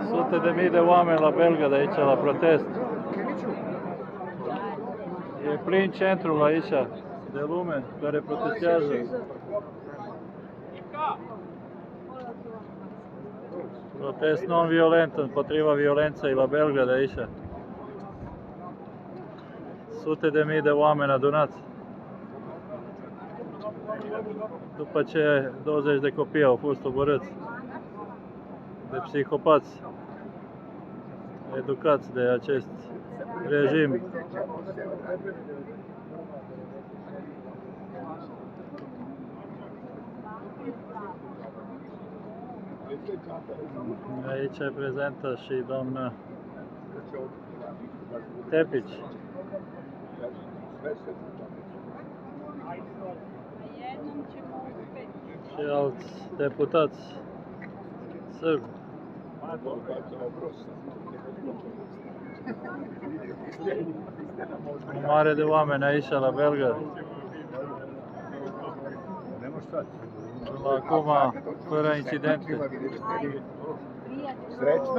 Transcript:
Sute de mii de oameni la Belgrad aici, la protest. E plin centrul aici de lume care protestează. Protest non-violent împotriva violenței la Belgrad aici. Sute de mii de oameni adunați. După ce 20 de copii au fost omorâți de psihopați educați de acest regim. Aici e prezentă și doamna Tepić și alți deputați sârbi. O mare de oameni aici la Belgrad. Acum, fără incidente.